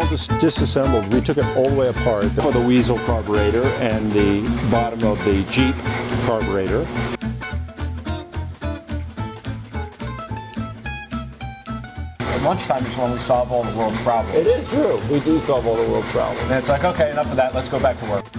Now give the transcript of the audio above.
disassembled. We took it all the way apart. The Weasel carburetor and the bottom of the Jeep carburetor. At lunchtime is when we solve all the world's problems. It is true. We do solve all the world's problems. And it's like, okay, enough of that. Let's go back to work.